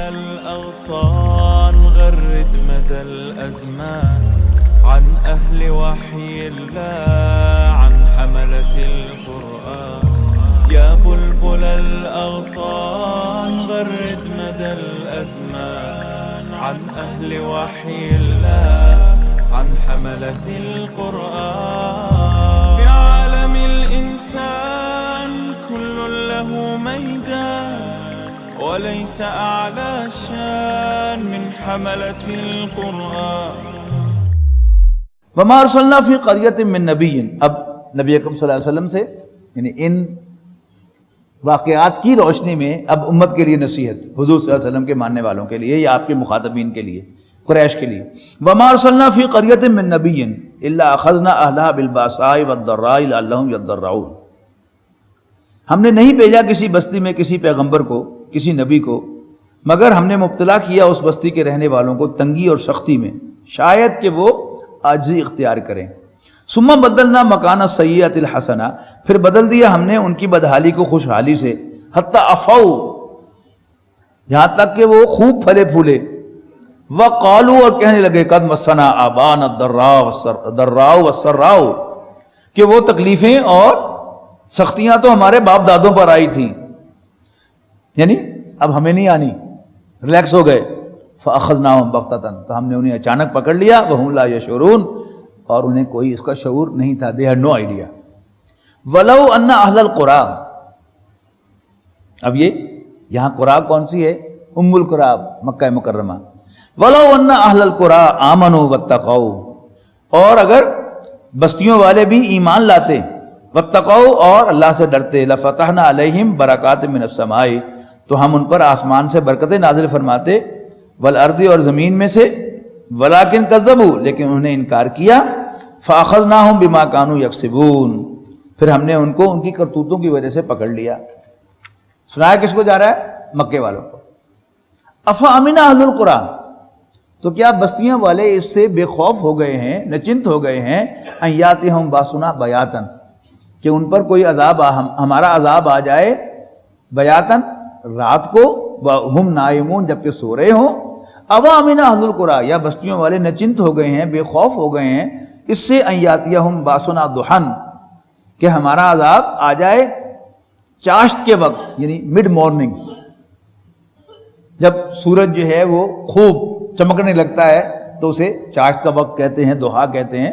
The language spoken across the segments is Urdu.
الأغصان غرد مدى الأزمان عن أهل وحي الله عن حملة القرآن يا بلبل الأغصان غرد مدى الأزمان عن أهل وحي الله عن حملة القرآن في عالم الإنسان كل له ميدان وليس أعلى شان من حملة القرآن وما ارسلنا فی قریۃ من نبی. اب نبی اکرم صلی اللہ علیہ وسلم سے یعنی ان واقعات کی روشنی میں اب امت کے لیے نصیحت، حضور صلی اللہ علیہ وسلم کے ماننے والوں کے لیے یا آپ کے مخاطبین کے لیے، قریش کے لیے. وما ارسلنا فی قریۃ من نبی الا اخذنا اہلها بالباساء والضراء لعلهم يضرعون. ہم نے نہیں بھیجا کسی بستی میں کسی پیغمبر کو، کسی نبی کو، مگر ہم نے مبتلا کیا اس بستی کے رہنے والوں کو تنگی اور سختی میں، شاید کہ وہ عاجزی اختیار کریں. ثم بدلنا مکان السیئۃ الحسنہ، پھر بدل دیا ہم نے ان کی بدحالی کو خوشحالی سے، حتی عفوا، یہاں تک کہ وہ خوب پھلے پھولے. وقالوا، اور کہنے لگے قد مسنا آبانا الضراء والسراء، کہ وہ تکلیفیں اور سختیاں تو ہمارے باپ دادوں پر آئی تھیں، یعنی اب ہمیں نہیں آنی، ریلیکس ہو گئے. فاخذناہم بغتۃ، تو ہم نے انہیں اچانک پکڑ لیا، وہم لا یشعرون، اور انہیں کوئی اس کا شعور نہیں تھا، دے ہیڈ نو آئیڈیا. ولو ان اہل القری، اب یہ یہاں قری کون سی ہے؟ ام القری، مکہ مکرمہ. ولو ان اہل القری آمنوا واتقوا، اور اگر بستیوں والے بھی ایمان لاتے، واتقوا، اور اللہ سے ڈرتے، لفتحنا علیہم برکات من السماء، تو ہم ان پر آسمان سے برکتیں نازل فرماتے، والارض، اور زمین میں سے، ولکن کذبوا، لیکن انہوں نے انکار کیا. فاخذناہم بما کانوا یکسبون، پھر ہم نے ان کو ان کی کرتوتوں کی وجہ سے پکڑ لیا. سنایا کس کو جا رہا ہے؟ مکے والوں کو. افامن اہل القری، تو کیا بستیاں والے اس سے بے خوف ہو گئے ہیں، نچنت ہو گئے ہیں، ان یاتہم باسنا بیاتن، کہ ان پر کوئی عذاب ہمارا عذاب آ جائے، بیاتن، رات کو، وہم نائمون، جبکہ سو رہے ہوں. اوامن اہل القری، یا بستیوں والے نچنت ہو گئے ہیں، بے خوف ہو گئے ہیں اس سے، ان یاتیہم باسنا ضحی، کہ ہمارا عذاب آ جائے چاشت کے وقت، یعنی مڈ مارننگ، جب سورج جو ہے وہ خوب چمکنے لگتا ہے تو اسے چاشت کا وقت کہتے ہیں، ضحیٰ کہتے ہیں.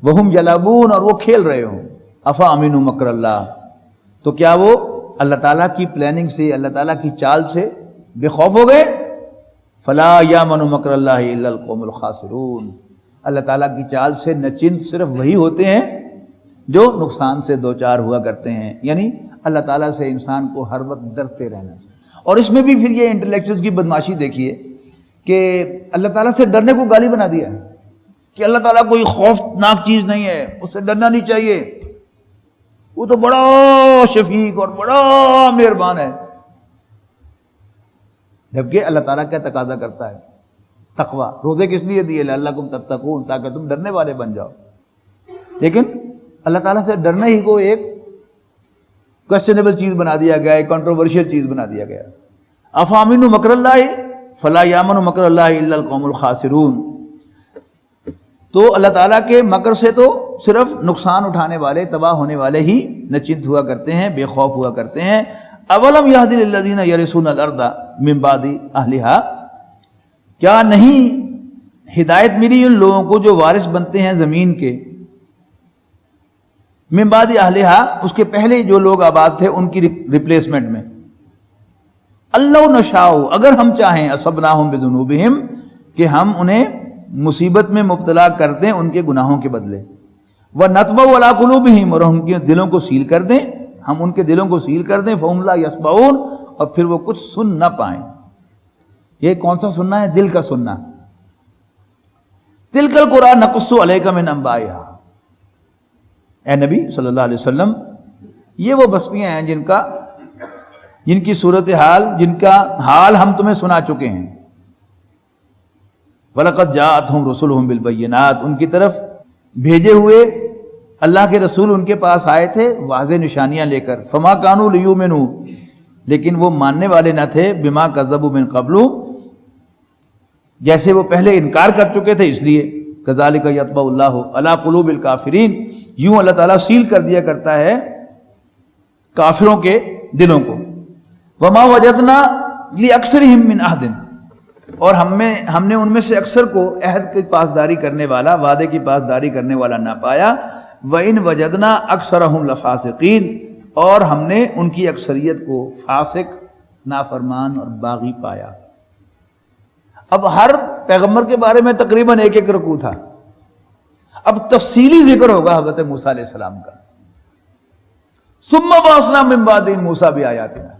وہم یلعبون، اور وہ کھیل رہے ہوں. افامنوا مکر اللہ، تو کیا وہ اللہ تعالیٰ کی پلاننگ سے، اللہ تعالیٰ کی چال سے بے خوف ہو گئے؟ فلا یامن مکر اللہ الا القوم الخاسرون، اللہ تعالیٰ کی چال سے نچنت صرف وہی ہوتے ہیں جو نقصان سے دوچار ہوا کرتے ہیں. یعنی اللہ تعالیٰ سے انسان کو ہر وقت ڈرتے رہنا. اور اس میں بھی پھر یہ انٹلیکچوئلز کی بدماشی دیکھیے کہ اللہ تعالیٰ سے ڈرنے کو گالی بنا دیا ہے کہ اللہ تعالیٰ کوئی خوفناک چیز نہیں ہے، اس سے ڈرنا نہیں چاہیے، وہ تو بڑا شفیق اور بڑا مہربان ہے. جبکہ اللہ تعالیٰ کیا تقاضا کرتا ہے؟ تقوی. روزے کس لیے دیے؟ لعلکم تتقون، تاکہ تم ڈرنے والے بن جاؤ. لیکن اللہ تعالیٰ سے ڈرنے ہی کو ایک کوشچنیبل چیز بنا دیا گیا، ایک کنٹروورشل چیز بنا دیا گیا. افامنوا مکر اللہ فلا یامن مکر اللہ الا القوم الخاسرون. تو اللہ تعالیٰ کے مکر سے تو صرف نقصان اٹھانے والے، تباہ ہونے والے ہی نچنت ہوا کرتے ہیں، بے خوف ہوا کرتے ہیں. اولم یہد للذین یرثون الارض من بعد اہلہا، کیا نہیں ہدایت ملی ان لوگوں کو جو وارث بنتے ہیں زمین کے، من بعد اہلہا، اس کے پہلے جو لوگ آباد تھے ان کی ریپلیسمنٹ میں. اللہ نشاء، اگر ہم چاہیں، اصبناہم بذنوبہم، کہ ہم انہیں مصیبت میں مبتلا کر دیں ان کے گناہوں کے بدلے. وَنَطْبَعُ عَلَىٰ قُلُوبِهِمْ، اور ہم ان کے دلوں کو سیل کر دیں، ہم ان کے دلوں کو سیل کر دیں. فَهُمْ لَا يَسْمَعُونَ، اور پھر وہ کچھ سن نہ پائیں. یہ کون سا سننا ہے؟ دل کا سننا. تِلْكَ الْقُرَىٰ نَقُصُّ عَلَيْكَ مِنْ أَنْبَائِهَا، اے نبی صلی اللہ علیہ وسلم، یہ وہ بستیاں ہیں جن کی صورتحال، جن کا حال ہم تمہیں سنا چکے ہیں. وَلَقَدْ جَاءَتْهُمْ رُسُلُهُمْ بِالْبَيِّنَاتِ، ان کی طرف بھیجے ہوئے اللہ کے رسول ان کے پاس آئے تھے واضح نشانیاں لے کر. فَمَا كَانُوا لِيُؤْمِنُوا، لیکن وہ ماننے والے نہ تھے، بما کذبوا من قبل، جیسے وہ پہلے انکار کر چکے تھے، اس لیے کذالک یطبع اللہ علی قلوب الکافرین، یوں اللہ تعالیٰ سیل کر دیا کرتا ہے کافروں کے دلوں کو. وما وجدنا لاکثرہم من عہد، اور ہم نے ان میں سے اکثر کو عہد کی پاسداری کرنے والا، وعدے کی پاسداری کرنے والا نہ پایا. وَإِن وَجَدْنَا أَكْثَرَهُمْ لَفَاسِقِينَ، اور ہم نے ان کی اکثریت کو فاسق، نافرمان اور باغی پایا. اب ہر پیغمبر کے بارے میں تقریباً ایک ایک رکوع تھا. اب تفصیلی ذکر ہوگا حضرت موسیٰ علیہ السلام کا. ثُمَّ بَعَثْنَا مِن بَعْدِهِم مُوسَىٰ بِآيَاتِنَا،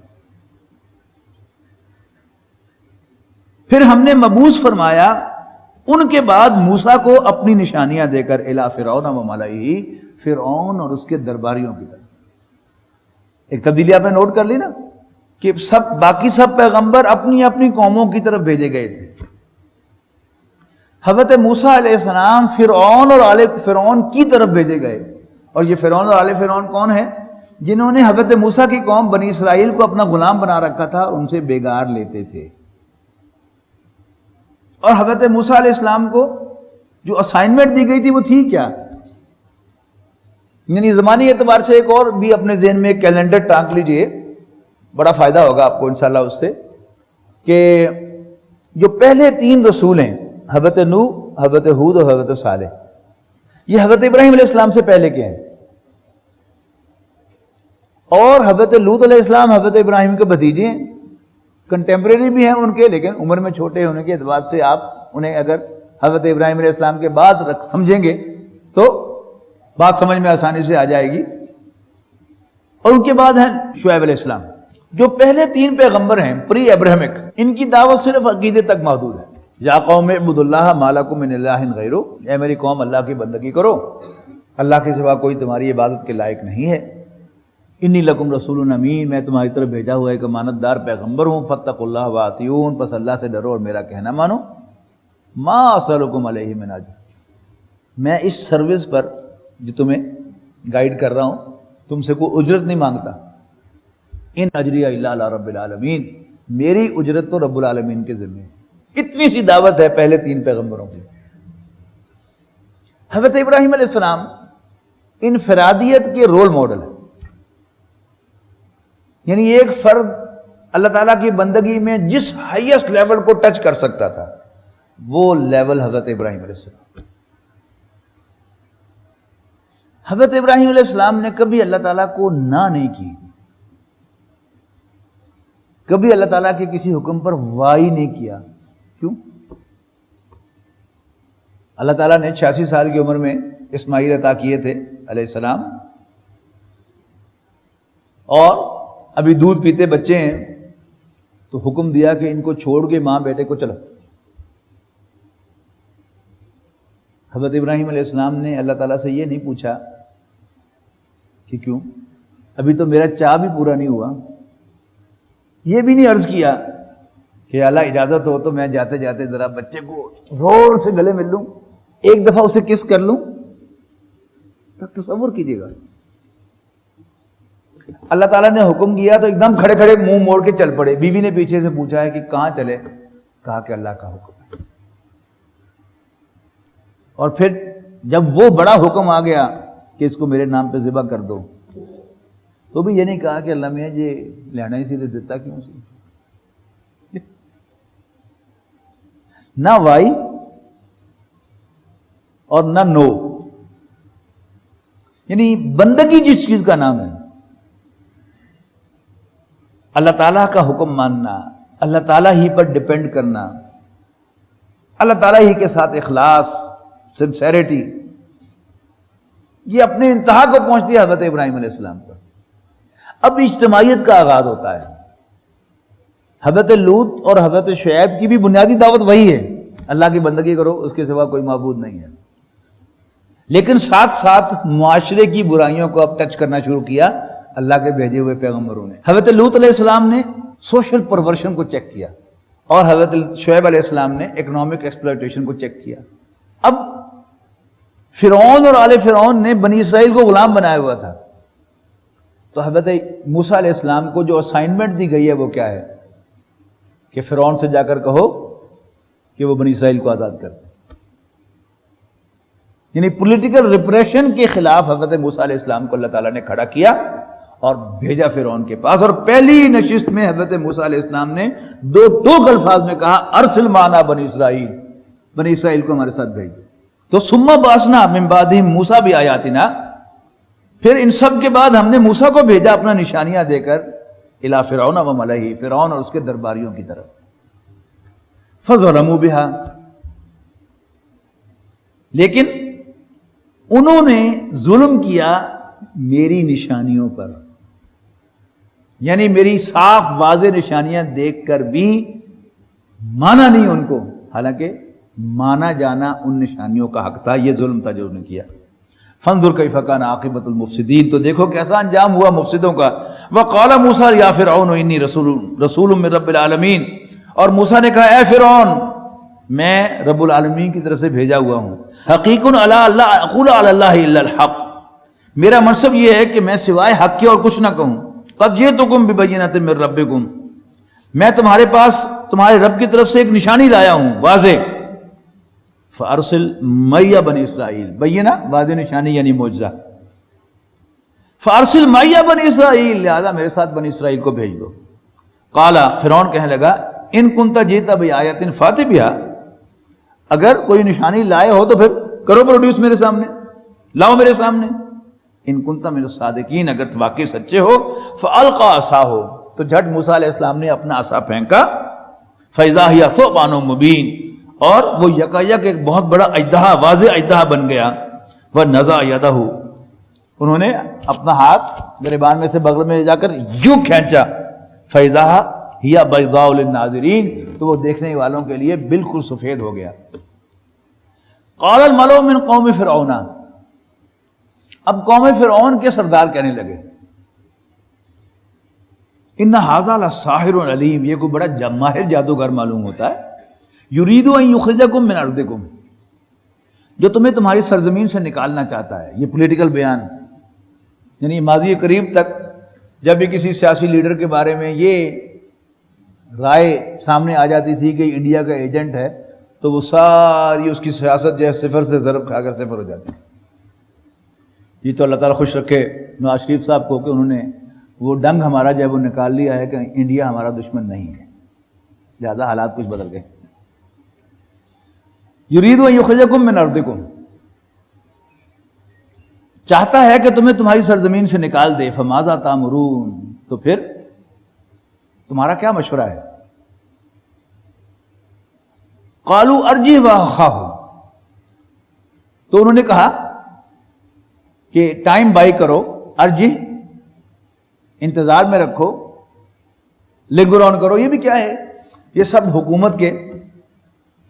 پھر ہم نے مبعوث فرمایا ان کے بعد موسیٰ کو اپنی نشانیاں دے کر الی فرعون و ملئہ، فرعون اور اس کے درباریوں کی طرف. ایک تبدیلی آپ نے نوٹ کر لی نا کہ باقی سب پیغمبر اپنی اپنی قوموں کی طرف بھیجے گئے تھے. حضرت موسیٰ علیہ السلام فرعون اور آل فرعون کی طرف بھیجے گئے. اور یہ فرعون اور آل فرعون کون ہیں؟ جنہوں نے حضرت موسیٰ کی قوم بنی اسرائیل کو اپنا غلام بنا رکھا تھا اور ان سے بیگار لیتے تھے. اور حضرت موسیٰ علیہ السلام کو جو اسائنمنٹ دی گئی تھی وہ تھی کیا؟ یعنی زمانی اعتبار سے ایک اور بھی اپنے ذہن میں ایک کیلنڈر ٹانک لیجئے، بڑا فائدہ ہوگا آپ کو انشاءاللہ اس سے، کہ جو پہلے 3 رسول ہیں، حضرت نوح، حضرت ہود اور حضرت صالح، یہ حضرت ابراہیم علیہ السلام سے پہلے کے ہیں. اور حضرت لوط علیہ السلام حضرت ابراہیم کے بھتیجے ہیں، کنٹمپریری بھی ہیں ان کے، لیکن عمر میں چھوٹے ہونے کے اعتبار سے آپ انہیں اگر حضرت ابراہیم علیہ السلام کے بعد سمجھیں گے تو بات سمجھ میں آسانی سے آ جائے گی. اور ان کے بعد ہیں شعیب علیہ السلام. جو پہلے 3 پیغمبر ہیں پری ابراہمک، ان کی دعوت صرف عقیدے تک محدود ہے. یا قوم اعبدوا اللہ ما لکم من الہ غیرہ، اے میری قوم اللہ کی بندگی کرو، اللہ کے سوا کوئی تمہاری عبادت کے لائق نہیں ہے. انی لکم رسول امین، میں تمہاری طرف بھیجا ہوا ایک امانت دار پیغمبر ہوں. فاتقوا اللہ واطیعون، پس اللہ سے ڈرو اور میرا کہنا مانو. ما اسألکم علیہ من اجر، میں اس سروس پر جو تمہیں گائیڈ کر رہا ہوں تم سے کوئی اجرت نہیں مانگتا. ان اجری الا علی رب العالمین، میری اجرت تو رب العالمین کے ذمہ ہے. اتنی سی دعوت ہے پہلے 3 پیغمبروں کی. حضرت ابراہیم علیہ السلام انفرادیت کے رول ماڈل ہے. یعنی ایک فرد اللہ تعالیٰ کی بندگی میں جس ہائیسٹ لیول کو ٹچ کر سکتا تھا وہ لیول حضرت ابراہیم علیہ السلام. حضرت ابراہیم علیہ السلام نے کبھی اللہ تعالیٰ کو نہ نہیں کی، کبھی اللہ تعالیٰ کے کسی حکم پر وائی نہیں کیا. کیوں؟ اللہ تعالیٰ نے 86 سال کی عمر میں اسماعیل عطا کیے تھے علیہ السلام، اور ابھی دودھ پیتے بچے ہیں، تو حکم دیا کہ ان کو چھوڑ کے ماں بیٹے کو چلو. حضرت ابراہیم علیہ السلام نے اللہ تعالیٰ سے یہ نہیں پوچھا کہ کیوں، ابھی تو میرا چاہ بھی پورا نہیں ہوا. یہ بھی نہیں عرض کیا کہ اللہ اجازت ہو تو میں جاتے جاتے ذرا بچے کو زور سے گلے مل لوں، ایک دفعہ اسے کس کر لوں. تصور کیجیے گا، اللہ تعالیٰ نے حکم کیا تو ایک دم کھڑے کھڑے منہ موڑ کے چل پڑے. بیوی نے پیچھے سے پوچھا ہے کہ کہاں چلے؟ کہا کہ اللہ کا حکم ہے. اور پھر جب وہ بڑا حکم آ گیا کہ اس کو میرے نام پہ ذبح کر دو، تو بھی یہ نہیں کہا کہ اللہ میں یہ لینا ہی سیدھے دیتا کیوں سی. نہ وائی اور نہ نو، یعنی بندگی جس چیز کا نام ہے، اللہ تعالیٰ کا حکم ماننا، اللہ تعالیٰ ہی پر ڈپینڈ کرنا، اللہ تعالیٰ ہی کے ساتھ اخلاص، سنسیریٹی، یہ اپنے انتہا کو پہنچتی ہے حضرت ابراہیم علیہ السلام پر. اب اجتماعیت کا آغاز ہوتا ہے. حضرت لوط اور حضرت شعیب کی بھی بنیادی دعوت وہی ہے، اللہ کی بندگی کرو، اس کے سوا کوئی معبود نہیں ہے. لیکن ساتھ ساتھ معاشرے کی برائیوں کو اب ٹچ کرنا شروع کیا اللہ کے بھیجے ہوئے پیغمبروں نے. حضرت لوط علیہ السلام نے سوشل پرورشن کو چیک کیا، اور حضرت شعیب علیہ السلام نے اکنامک ایکسپلائٹیشن کو چیک کیا. اب فرعون اور آل فرعون نے بنی اسرائیل کو غلام بنایا ہوا تھا، تو حضرت موسیٰ علیہ السلام کو جو اسائنمنٹ دی گئی ہے وہ کیا ہے کہ فرعون سے جا کر کہو کہ وہ بنی اسرائیل کو آزاد کر دے. یعنی پولیٹیکل ریپریشن کے خلاف حضرت موسیٰ علیہ السلام کو اللہ تعالیٰ نے کھڑا کیا اور بھیجا فرعون کے پاس. اور پہلی نشست میں حضرت موسیٰ علیہ السلام نے دو ٹوک الفاظ میں کہا ارسل معنا بنی اسرائیل، بنی اسرائیل کو ہمارے ساتھ بھیج دو. تو ثم بعثنا من بعدہم موسیٰ بآیاتنا، پھر ان سب کے بعد ہم نے موسیٰ کو بھیجا اپنا نشانیاں دے کر الی فرعون و ملئہ، فرعون اور اس کے درباریوں کی طرف. فظلموا بہا، لیکن انہوں نے ظلم کیا میری نشانیوں پر، یعنی میری صاف واضح نشانیاں دیکھ کر بھی مانا نہیں ان کو، حالانکہ مانا جانا ان نشانیوں کا حق تھا. یہ ظلم تھا جو انہوں نے کیا. فانظر کیف کان عاقبۃ المفسدین، تو دیکھو کیسا انجام ہوا مفسدوں کا. وقال موسیٰ یا فرعون انی رسول من رب العالمین، اور موسیٰ نے کہا اے فرعون میں رب العالمین کی طرف سے بھیجا ہوا ہوں. حقیق علی اللہ اقول علی اللہ الا الحق، میرا منصب یہ ہے کہ میں سوائے حق کے اور کچھ نہ کہوں. قد جئتکم ببینۃ من ربکم، میں تمہارے پاس تمہارے رب کی طرف سے ایک نشانی لایا ہوں واضح. فارسل معی بنی اسرائیل، بینہ واضح نشانی یعنی معجزہ. فارسل معی بنی اسرائیل، لہذا میرے ساتھ بنی اسرائیل کو بھیج دو. قال، فرعون کہنے لگا ان کنت جئت بآیۃ فات بہا، اگر کوئی نشانی لائے ہو تو پھر کرو پروڈیوس میرے سامنے، لاؤ میرے سامنے. ان کنت من الصادقین، اگر واقعی سچے ہو. فالقى عصاہ، تو جھٹ موسیٰ علیہ السلام نے اپنا عصا پھینکا. فاذا ہی ثعبان مبین، اور وہ یکایک ایک بہت بڑا اژدہا، واضح اژدہا بن گیا. ونزع یدہ، انہوں نے اپنا ہاتھ گریبان میں سے بغل میں جا کر یوں کھینچا. فاذا ہی بیضاء للناظرین، تو وہ دیکھنے والوں کے لیے بالکل سفید ہو گیا. قال الملأ من قوم فرعون، اب قوم فرعون کے سردار کہنے لگے ان ھذا لساحر علیم، یہ کوئی بڑا ماہر جادوگر معلوم ہوتا ہے. یرید ان یخرجکم من ارضکم، جو تمہیں تمہاری سرزمین سے نکالنا چاہتا ہے. یہ پولیٹیکل بیان، یعنی ماضی قریب تک جب بھی کسی سیاسی لیڈر کے بارے میں یہ رائے سامنے آ جاتی تھی کہ انڈیا کا ایجنٹ ہے تو وہ ساری اس کی سیاست جو ہے صفر سے ضرب کھا کر صفر ہو جاتی. یہ تو اللہ تعالیٰ خوش رکھے نواز شریف صاحب کو کہ انہوں نے وہ ڈنگ ہمارا جو ہے وہ نکال لیا ہے کہ انڈیا ہمارا دشمن نہیں ہے، لہذا حالات کچھ بدل گئے. یرید ان یخرجکم من ارضکم، چاہتا ہے کہ تمہیں تمہاری سرزمین سے نکال دے. فماذا تأمرون، تو پھر تمہارا کیا مشورہ ہے. قالوا ارجہ واخاہ، تو انہوں نے کہا کہ ٹائم بائی کرو، ارجہ انتظار میں رکھو، لنگر آن کرو. یہ بھی کیا ہے، یہ سب حکومت کے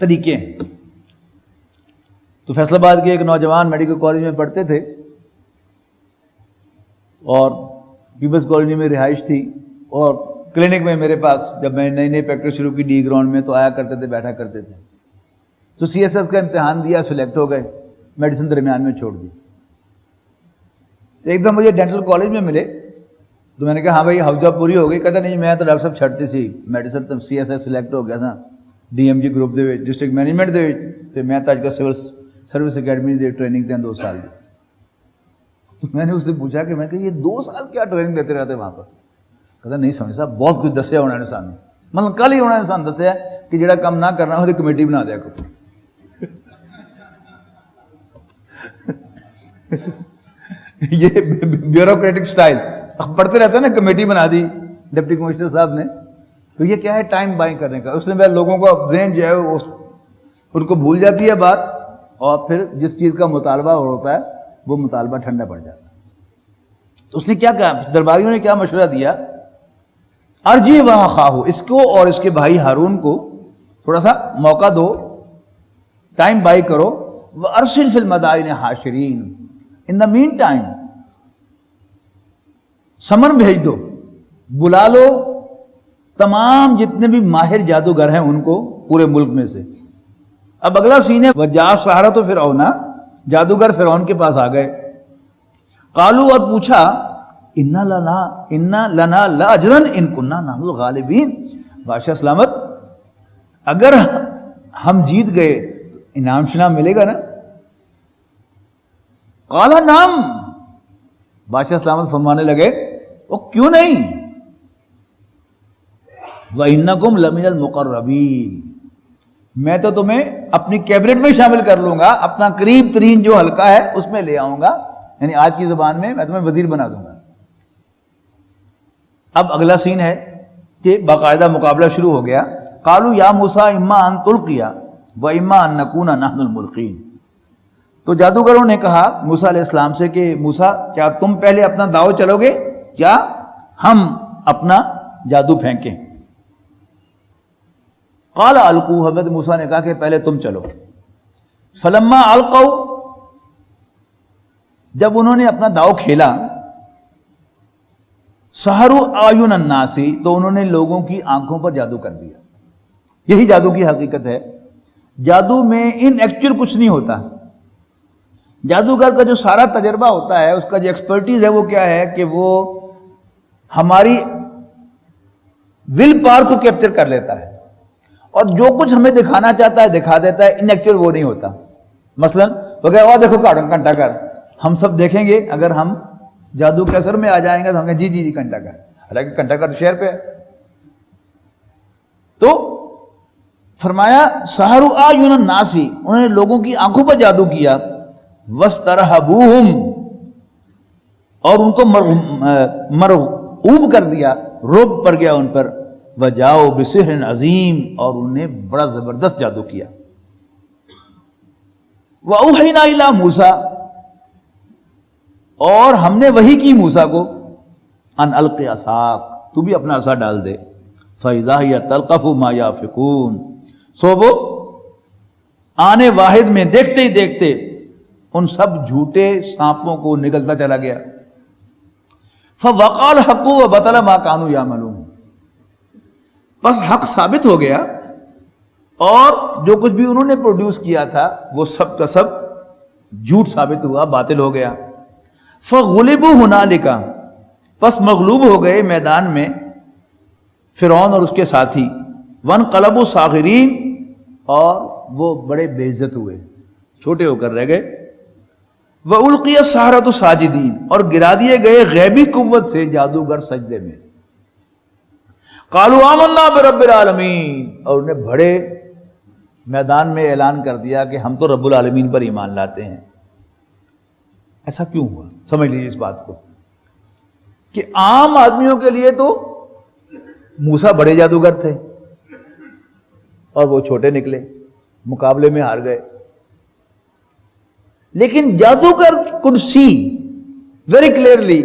طریقے ہیں. تو فیصل آباد کے ایک نوجوان میڈیکل کالج میں پڑھتے تھے اور پیپلز کالونی میں رہائش تھی، اور کلینک میں میرے پاس جب میں نئی نئی پریکٹس شروع کی ڈی گراؤنڈ میں تو آیا کرتے تھے، بیٹھا کرتے تھے. تو سی ایس ایس کا امتحان دیا، سلیکٹ ہو گئے، میڈیسن درمیان میں چھوڑ دی. ایک دم مجھے ڈینٹل کالج میں ملے تو میں نے کہا ہاں بھائی ہاؤس جاب پوری ہو گئی. کہتا نہیں میں تو ڈاکٹر صاحب چھڑتی سی میڈیسن، تو سی ایس ایس سلیکٹ ہو گیا تھا ڈی ایم جی گروپ دے ڈسٹرکٹ مینجمنٹ دے، تو میں تو اج کا سول سروس اکیڈمی دے ٹریننگ دیں 2 سال دی. تو میں نے اس سے پوچھا کہ میں کہ یہ 2 سال کیا ٹریننگ دیتے رہتے وہاں پر. کہتا نہیں سمجھ صاحب بہت کچھ دسیا انہوں نے سامنے، مطلب کل ہی انہوں نے سامنے دسیا کہ جڑا کام نہ کرنا وہ کمیٹی بنا دیا کرو. یہ بیوروکریٹک سٹائل پڑھتے رہتے ہیں نا، کمیٹی بنا دی ڈپٹی کمشنر صاحب نے. تو یہ کیا ہے، ٹائم بائنگ کرنے کا. اس نے لوگوں کا ذہن جو ہے وہ ان کو بھول جاتی ہے بات، اور پھر جس چیز کا مطالبہ ہوتا ہے وہ مطالبہ ٹھنڈا پڑ جاتا ہے. تو اس نے کیا کہا، درباریوں نے کیا مشورہ دیا، ارجہ واخاہ، اس کو اور اس کے بھائی ہارون کو تھوڑا سا موقع دو، ٹائم بائی کرو. وارسل فی المدائن حاشرین، ان دا مین ٹائم سمن بھیج دو، بلا لو تمام جتنے بھی ماہر جادوگر ہیں ان کو پورے ملک میں سے. اب اگلا سین ہے، وجاء السحرۃ فرعون، جادوگر فرعون کے پاس آ گئے. قالوا، اور پوچھا ان لنا لاجرن ان کننا نحن الغالبین، بادشاہ سلامت اگر ہم جیت گئے تو انعام شنام ملے گا نا؟ قال نعم، بادشاہ سلامت فرمانے لگے وہ کیوں نہیں، وَإِنَّكُمْ لَمِنَ الْمُقَرَّبِينَ، میں تو تمہیں اپنی کیبنٹ میں شامل کر لوں گا، اپنا قریب ترین جو حلقہ ہے اس میں لے آؤں گا، یعنی آج کی زبان میں تمہیں وزیر بنا دوں گا۔ اب اگلا سین ہے کہ باقاعدہ مقابلہ شروع ہو گیا۔ قالوا یا موسیٰ اما ان تلقی و اما ان نکون نحن الملقین، تو جادوگروں نے کہا موسیٰ علیہ السلام سے کہ موسیٰ کیا تم پہلے اپنا داؤ چلو گے یا ہم اپنا جادو پھینکیں؟ قال القوا، حضرت موسیٰ نے کہا کہ پہلے تم چلو۔ فلما القوا، جب انہوں نے اپنا داؤ کھیلا، سحروا اعین الناس، تو انہوں نے لوگوں کی آنکھوں پر جادو کر دیا۔ یہی جادو کی حقیقت ہے۔ جادو میں ان ایکچوئل کچھ نہیں ہوتا۔ جادوگر کا جو سارا تجربہ ہوتا ہے، اس کا جو ایکسپرٹیز ہے، وہ کیا ہے کہ وہ ہماری ول پاور کو کیپچر کر لیتا ہے اور جو کچھ ہمیں دکھانا چاہتا ہے دکھا دیتا ہے، ان ایکچوئل وہ نہیں ہوتا۔ مثلا وہ کہ اور دیکھو گھنٹہ گھر، ہم سب دیکھیں گے، اگر ہم جادو کے اثر میں آ جائیں گے تو ہم کہیں جی گھنٹہ گھر، حالانکہ گھنٹہ گھر شہر پہ ہے۔ تو فرمایا سحروا اعین الناس، انہوں نے لوگوں کی آنکھوں پر جادو کیا، واسترہبوہم، اور ان کو مرعوب کر دیا، رعب پڑ گیا ان پر، وجاؤ بسحر عظیم، اور انہوں نے بڑا زبردست جادو کیا۔ وَأَوْحَيْنَا إِلَىٰ مُوسَىٰ، اور ہم نے وحی کی موسیٰ کو، ان الق عصاک، تو بھی اپنا عصا ڈال دے، فَإِذَا هِيَ تَلْقَفُ مَا يَأْفِكُونَ، سو وہ آنے واحد میں دیکھتے ہی دیکھتے ان سب جھوٹے سانپوں کو نگلتا چلا گیا۔ فَوَقَعَ الْحَقُّ وَبَطَلَ مَا كَانُوا يَعْمَلُونَ، بس حق ثابت ہو گیا اور جو کچھ بھی انہوں نے پروڈیوس کیا تھا وہ سب کا سب جھوٹ ثابت ہوا، باطل ہو گیا۔ فَغُلِبُوا هُنَالِكَ، پس مغلوب ہو گئے میدان میں فرعون اور اس کے ساتھی، وَانْقَلَبُوا صَاغِرِينَ، اور وہ بڑے بے عزت ہوئے، چھوٹے ہو کر رہ گئے۔ وَأُلْقِيَ السَّحَرَةُ سَاجِدِينَ، اور گرا دیے گئے غیبی قوت سے جادوگر سجدے میں۔ قَالُوا آمَنَّا بِرَبِّ الْعَالَمِينَ، اور انہیں بڑے میدان میں اعلان کر دیا کہ ہم تو رب العالمین پر ایمان لاتے ہیں۔ ایسا کیوں ہوا؟ سمجھ لیجیے اس بات کو کہ عام آدمیوں کے لیے تو موسیٰ بڑے جادوگر تھے اور وہ چھوٹے نکلے، مقابلے میں ہار گئے، لیکن جادوگر could see very clearly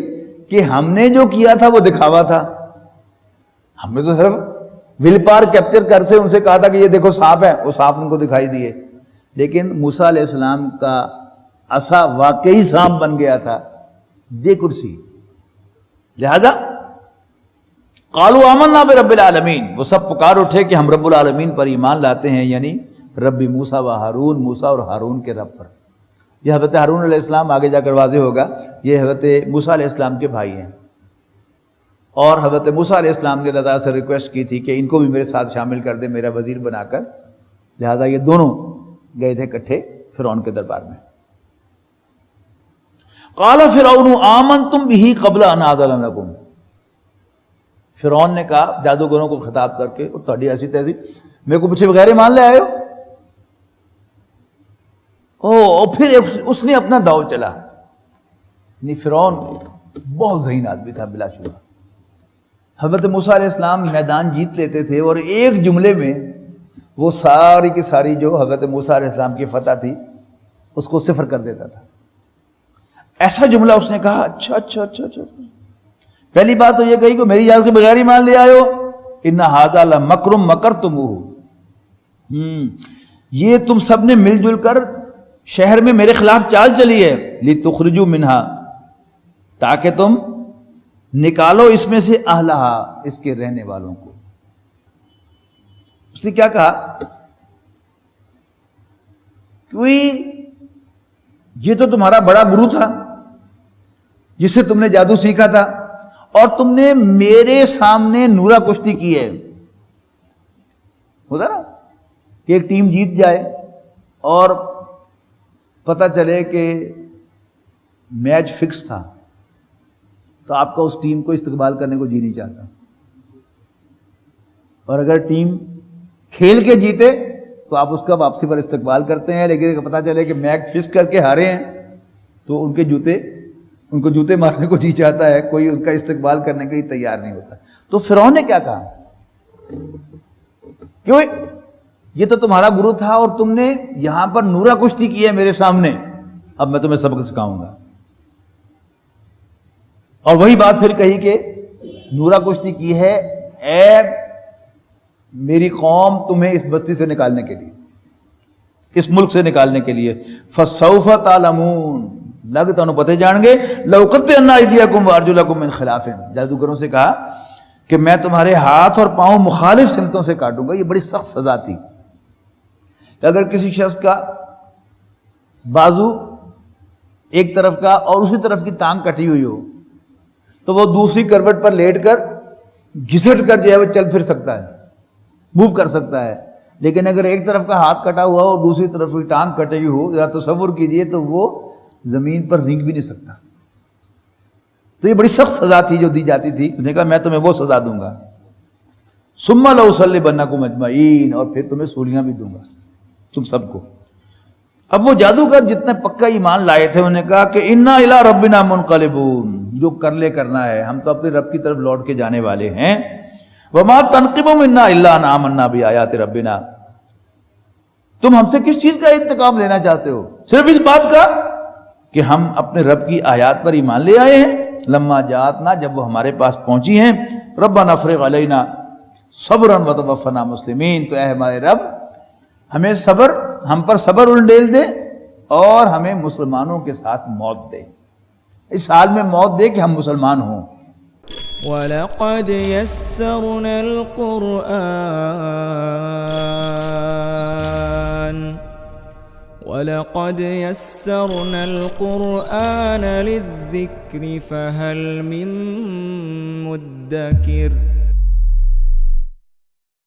کہ ہم نے جو کیا تھا وہ دکھاوا تھا، ہم نے تو صرف ول پاور کیپچر کر سے ان سے کہا تھا کہ یہ دیکھو سانپ ہے، وہ سانپ ان کو دکھائی دیے، لیکن موسیٰ علیہ السلام کا عصا واقعی سانپ بن گیا تھا۔ they could see، لہذا قالوا آمنا برب العالمین، وہ سب پکار اٹھے کہ ہم رب العالمین پر ایمان لاتے ہیں، یعنی رب موسیٰ و ہارون، موسیٰ اور ہارون کے رب پر۔ یہ حضرت ہارون علیہ السلام آگے جا کر واضح ہوگا، یہ حضرت موسیٰ علیہ السلام کے بھائی ہیں، اور حضرت موسیٰ علیہ السلام نے اللہ تعالیٰ سے ریکویسٹ کی تھی کہ ان کو بھی میرے ساتھ شامل کر دے میرا وزیر بنا کر، لہذا یہ دونوں گئے تھے اکٹھے فرعون کے دربار میں۔ قال فرعون آمنتم به قبل ان آذن لکم، فرعون نے کہا جادوگروں کو خطاب کر کے، تہاڈی ایسی تیسی میرے کو پوچھے بغیر ایمان لے آئے ہو، اور پھر اس نے اپنا داؤ چلا۔ یعنی فرعون بہت ذہین آدمی تھا بلا شبہ۔ حضرت موسیٰ علیہ السلام میدان جیت لیتے تھے اور ایک جملے میں وہ ساری کی ساری جو حضرت موسیٰ علیہ السلام کی فتح تھی اس کو صفر کر دیتا تھا۔ ایسا جملہ اس نے کہا، اچھا، پہلی بات تو یہ کہی کہ میری اجازت کے بغیر ایمان لے آئے ہو، ان ھذا لمکر مکرتموہ، یہ تم سب نے مل جل کر شہر میں میرے خلاف چال چلی ہے، لتخرجوا منہا، تاکہ تم نکالو اس میں سے اہلہا، اس کے رہنے والوں کو۔ اس نے کیا کہا، کوئی یہ تو تمہارا بڑا گرو تھا، جس سے تم نے جادو سیکھا تھا، اور تم نے میرے سامنے نورا کشتی کی ہے. ہوتا نا کہ ایک ٹیم جیت جائے اور پتہ چلے کہ میچ فکس تھا، تو آپ کا اس ٹیم کو استقبال کرنے کو جی نہیں چاہتا. اور اگر ٹیم کھیل کے جیتے تو آپ اس کا واپسی پر استقبال کرتے ہیں، لیکن پتہ چلے کہ میچ فکس کر کے ہارے ہیں تو ان کو جوتے مارنے کو جی چاہتا ہے، کوئی ان کا استقبال کرنے کے لیے تیار نہیں ہوتا. تو فرعون نے کیا کہا؟ کیوں یہ تو تمہارا گرو تھا اور تم نے یہاں پر نورا کشتی کی ہے میرے سامنے، اب میں تمہیں سبق سکھاؤں گا. اور وہی بات پھر کہی کہ نورا کشتی کی ہے، اے میری قوم تمہیں اس بستی سے نکالنے کے لیے، اس ملک سے نکالنے کے لیے. فَسَوْفَ تَعْلَمُونَ، لگ تانوں پتے جان گے، لَأُقَطِّعَنَّ أَيْدِيَكُمْ وَأَرْجُلَكُمْ مِنْ خِلَافٍ. جادوگروں سے کہا کہ میں تمہارے ہاتھ اور پاؤں مخالف سمتوں سے کاٹوں گا. یہ بڑی سخت سزا تھی کہ اگر کسی شخص کا بازو ایک طرف کا اور اسی طرف کی ٹانگ کٹی ہوئی ہو تو وہ دوسری کروٹ پر لیٹ کر گھسٹ کر جو ہے وہ چل پھر سکتا ہے، موو کر سکتا ہے. لیکن اگر ایک طرف کا ہاتھ کٹا ہوا ہو اور دوسری طرف کی ٹانگ کٹی ہوئی ہو، ذرا تصور کیجئے، تو وہ زمین پر رینگ بھی نہیں سکتا. تو یہ بڑی سخت سزا تھی جو دی جاتی تھی. اس نے کہا میں تمہیں وہ سزا دوں گا. ثم لأصلبنکم اجمعین، اور پھر تمہیں سولیاں بھی دوں گا تم سب کو. اب وہ جادوگر جتنے پکا ایمان لائے تھے انہوں نے کہا کہ انا الی ربنا منقلبون، جو کر لے کرنا ہے، ہم تو اپنے رب کی طرف لوٹ کے جانے والے ہیں. وما تنقم منا الا ان آمنا بآیات ربنا، تم ہم سے کس چیز کا انتقام لینا چاہتے ہو؟ صرف اس بات کا کہ ہم اپنے رب کی آیات پر ایمان لے آئے ہیں. لما جاتنا، جب وہ ہمارے پاس پہنچی ہیں. ربنا افرغ علینا صبرا وتوفنا مسلمین، تو اے ہمارے رب ہمیں ہم پر صبر انڈیل دے اور ہمیں مسلمانوں کے ساتھ موت دے، اس حال میں موت دے کہ ہم مسلمان ہوں. وَلَقَدْ يَسَّرْنَا الْقُرْآنَ لِلذِّكْرِ فَهَلْ مِن مُّدَّكِرٍ